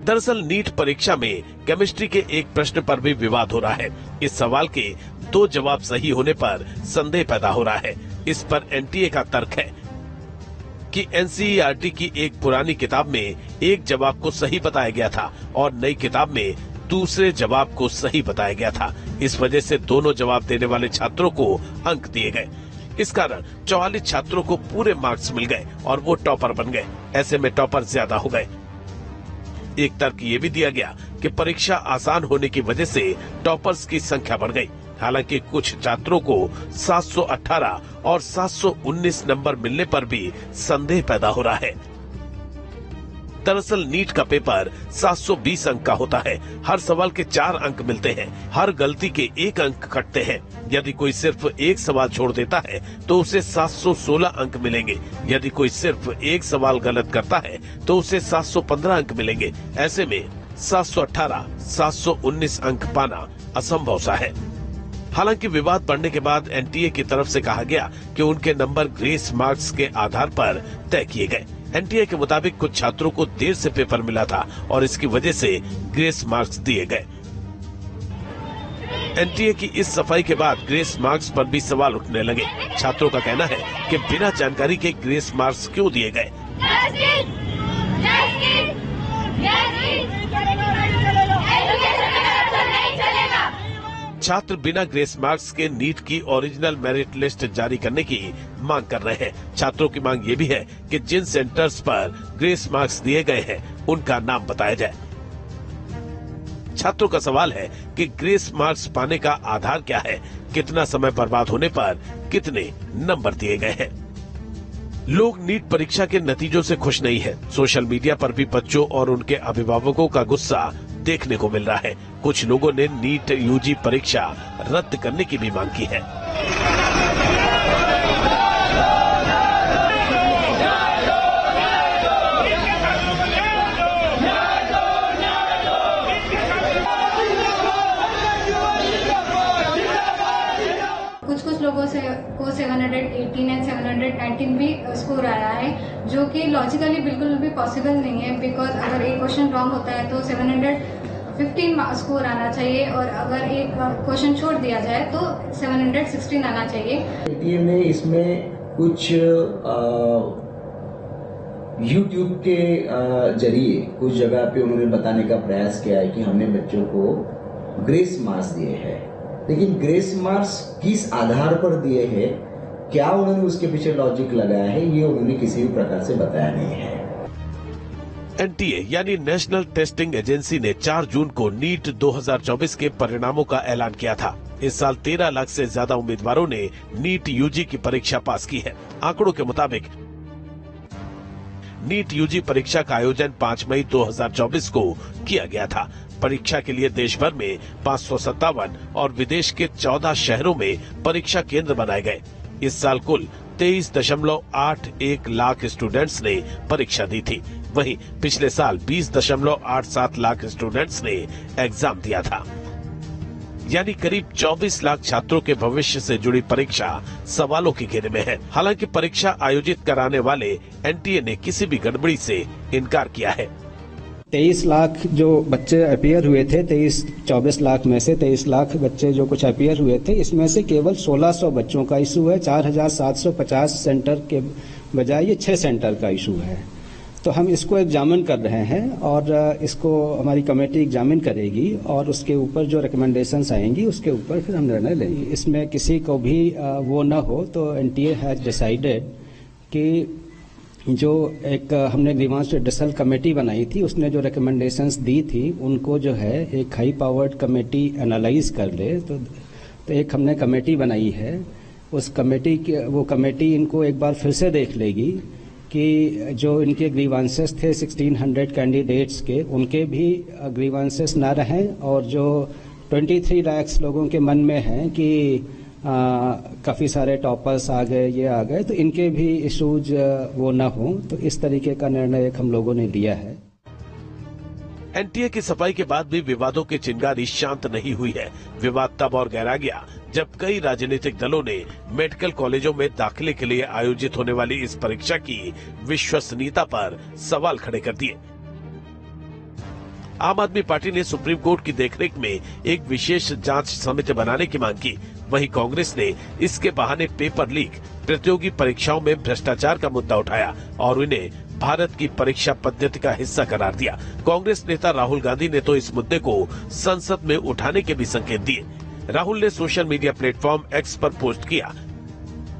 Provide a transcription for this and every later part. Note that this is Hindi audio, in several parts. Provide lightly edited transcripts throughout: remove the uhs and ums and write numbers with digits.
दरअसल नीट परीक्षा में केमिस्ट्री के एक प्रश्न पर भी विवाद हो रहा है। इस सवाल के 2 जवाब सही होने पर संदेह पैदा हो रहा है। इस पर एनटीए का तर्क है कि एनसीईआरटी की एक पुरानी किताब में एक जवाब को सही बताया गया था और नई किताब में दूसरे जवाब को सही बताया गया था। इस वजह से दोनों जवाब देने वाले छात्रों को अंक दिए गए। इस कारण 44 छात्रों को पूरे मार्क्स मिल गए और वो टॉपर बन गए। ऐसे में टॉपर ज्यादा हो गए। एक तर्क ये भी दिया गया कि परीक्षा आसान होने की वजह से टॉपर्स की संख्या बढ़ गई। हालांकि कुछ छात्रों को 718 और 719 नंबर मिलने पर भी संदेह पैदा हो रहा है। दरअसल नीट का पेपर 720 अंक का होता है। हर सवाल के 4 अंक मिलते हैं। हर गलती के 1 अंक कटते हैं। यदि कोई सिर्फ एक सवाल छोड़ देता है तो उसे 716 अंक मिलेंगे। यदि कोई सिर्फ एक सवाल गलत करता है तो उसे 715 अंक मिलेंगे। ऐसे में 718, 719 अंक पाना असंभव सा है। हालांकि विवाद बढ़ने के बाद एनटीए की तरफ से कहा गया कि उनके नंबर ग्रेस मार्क्स के आधार पर तय किए गए। एनटीए के मुताबिक कुछ छात्रों को देर से पेपर मिला था और इसकी वजह से ग्रेस मार्क्स दिए गए। एनटीए की इस सफाई के बाद ग्रेस मार्क्स पर भी सवाल उठने लगे। छात्रों का कहना है कि बिना जानकारी के ग्रेस मार्क्स क्यों दिए गए। छात्र बिना ग्रेस मार्क्स के नीट की ओरिजिनल मेरिट लिस्ट जारी करने की मांग कर रहे हैं। छात्रों की मांग ये भी है कि जिन सेंटर्स पर ग्रेस मार्क्स दिए गए हैं उनका नाम बताया जाए। छात्रों का सवाल है कि ग्रेस मार्क्स पाने का आधार क्या है, कितना समय बर्बाद होने पर कितने नंबर दिए गए हैं। लोग नीट परीक्षा के नतीजों से खुश नहीं है। सोशल मीडिया पर भी बच्चों और उनके अभिभावकों का गुस्सा देखने को मिल रहा है। कुछ लोगों ने नीट यूजी परीक्षा रद्द करने की भी मांग की है। कुछ लोगों से को 718 एंड 719 भी स्कोर आया है, जो कि लॉजिकली बिल्कुल भी पॉसिबल नहीं है। बिकॉज अगर एक क्वेश्चन रॉन्ग होता है तो 715 स्कोर आना चाहिए और अगर एक क्वेश्चन छोड़ दिया जाए तो 716 आना चाहिए। एनटीए ने इसमें कुछ YouTube के जरिए कुछ जगह पे उन्होंने बताने का प्रयास किया है कि हमने बच्चों को ग्रेस मार्क्स दिए हैं, लेकिन ग्रेस मार्क्स किस आधार पर दिए हैं, क्या उन्होंने उसके पीछे लॉजिक लगाया है, ये उन्होंने किसी भी प्रकार से बताया नहीं है। एनटीए यानी नेशनल टेस्टिंग एजेंसी ने 4 जून को नीट 2024 के परिणामों का ऐलान किया था। इस साल 13 लाख से ज्यादा उम्मीदवारों ने नीट यूजी की परीक्षा पास की है। आंकड़ों के मुताबिक नीट यूजी परीक्षा का आयोजन 5 मई 2024 को किया गया था। परीक्षा के लिए देश भर में 557 और विदेश के 14 शहरों में परीक्षा केंद्र बनाए गए। इस साल कुल 23.81 लाख स्टूडेंट्स ने परीक्षा दी थी। वहीं पिछले साल 20.87 लाख स्टूडेंट्स ने एग्जाम दिया था। यानी करीब 24 लाख छात्रों के भविष्य से जुड़ी परीक्षा सवालों के घेरे में है। हालांकि परीक्षा आयोजित कराने वाले एनटीए ने किसी भी गड़बड़ी से इनकार किया है। 23 लाख जो बच्चे अपीयर हुए थे, 24 लाख में से 23 लाख बच्चे जो कुछ अपीयर हुए थे, इसमें से केवल 1600 बच्चों का इशू है। 4750 सेंटर के बजाय ये 6 सेंटर का इशू है। तो हम इसको एग्जामिन कर रहे हैं और इसको हमारी कमेटी एग्जामिन करेगी और उसके ऊपर जो रिकमेंडेशंस आएंगी उसके ऊपर फिर हम निर्णय लेंगे। इसमें किसी को भी वो न हो तो एनटीए हैज डिसाइडेड कि जो एक हमने ग्रीवांस रिड्रेसल कमेटी बनाई थी, उसने जो रिकमेंडेशंस दी थी उनको जो है एक हाई पावर्ड कमेटी एनालाइज कर ले। तो एक हमने कमेटी बनाई है। उस कमेटी वो कमेटी इनको एक बार फिर से देख लेगी कि जो इनके ग्रीवांसेस थे 1600 कैंडिडेट्स के, उनके भी ग्रीवांसेस ना रहें और जो 23 लाख लोगों के मन में है कि काफ़ी सारे टॉपर्स आ गए, ये आ गए, तो इनके भी इशूज वो ना हो। तो इस तरीके का निर्णय एक हम लोगों ने लिया है। एनटीए की सफाई के बाद भी विवादों की चिंगारी शांत नहीं हुई है। विवाद तब और गहरा गया जब कई राजनीतिक दलों ने मेडिकल कॉलेजों में दाखिले के लिए आयोजित होने वाली इस परीक्षा की विश्वसनीयता पर सवाल खड़े कर दिए। आम आदमी पार्टी ने सुप्रीम कोर्ट की देखरेख में एक विशेष जांच समिति बनाने की मांग की। वहीं कांग्रेस ने इसके बहाने पेपर लीक, प्रतियोगी परीक्षाओं में भ्रष्टाचार का मुद्दा उठाया और उन्हें भारत की परीक्षा पद्धति का हिस्सा करार दिया। कांग्रेस नेता राहुल गांधी ने तो इस मुद्दे को संसद में उठाने के भी संकेत दिए। राहुल ने सोशल मीडिया प्लेटफॉर्म एक्स पर पोस्ट किया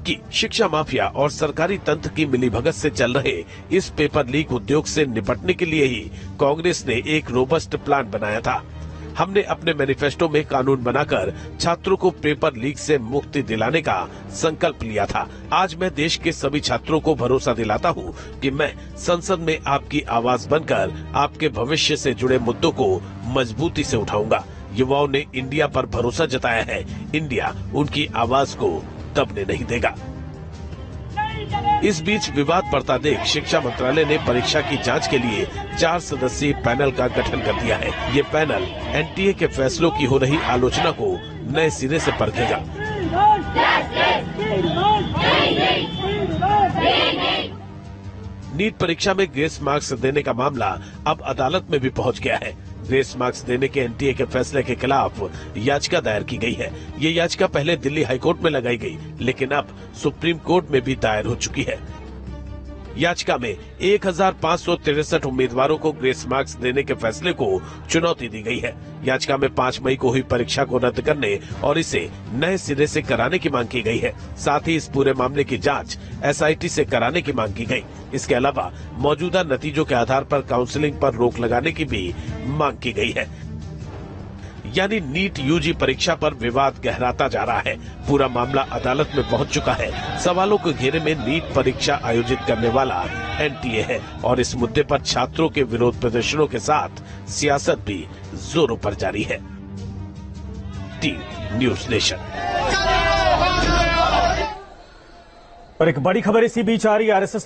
कि शिक्षा माफिया और सरकारी तंत्र की मिलीभगत से चल रहे इस पेपर लीक उद्योग से निपटने के लिए ही कांग्रेस ने एक रोबस्ट प्लान बनाया था। हमने अपने मैनिफेस्टो में कानून बनाकर छात्रों को पेपर लीक से मुक्ति दिलाने का संकल्प लिया था। आज मैं देश के सभी छात्रों को भरोसा दिलाता हूं कि मैं संसद में आपकी आवाज बनकर आपके भविष्य से जुड़े मुद्दों को मजबूती से उठाऊंगा। युवाओं ने इंडिया पर भरोसा जताया है। इंडिया उनकी आवाज को दबने नहीं देगा। इस बीच विवाद बढ़ता देख शिक्षा मंत्रालय ने परीक्षा की जांच के लिए 4 सदस्यीय पैनल का गठन कर दिया है। ये पैनल एनटीए के फैसलों की हो रही आलोचना को नए सिरे से परखेगा। नीट परीक्षा में ग्रेस मार्क्स देने का मामला अब अदालत में भी पहुंच गया है। ग्रेस मार्क्स देने के एनटीए के फैसले के खिलाफ याचिका दायर की गई है। ये याचिका पहले दिल्ली हाईकोर्ट में लगाई गई, लेकिन अब सुप्रीम कोर्ट में भी दायर हो चुकी है। याचिका में 1563 उम्मीदवारों को ग्रेस मार्क्स देने के फैसले को चुनौती दी गई है। याचिका में 5 मई को हुई परीक्षा को रद्द करने और इसे नए सिरे से कराने की मांग की गई है। साथ ही इस पूरे मामले की जांच एसआईटी से कराने की मांग की गई। इसके अलावा मौजूदा नतीजों के आधार पर काउंसलिंग पर रोक लगाने की भी मांग की गई है। यानी नीट यूजी परीक्षा पर विवाद गहराता जा रहा है। पूरा मामला अदालत में पहुंच चुका है। सवालों के घेरे में नीट परीक्षा आयोजित करने वाला एनटीए है और इस मुद्दे पर छात्रों के विरोध प्रदर्शनों के साथ सियासत भी जोरों पर जारी है। Team news nation. और एक बड़ी खबर इसी बीच आ रही है। आरएसएस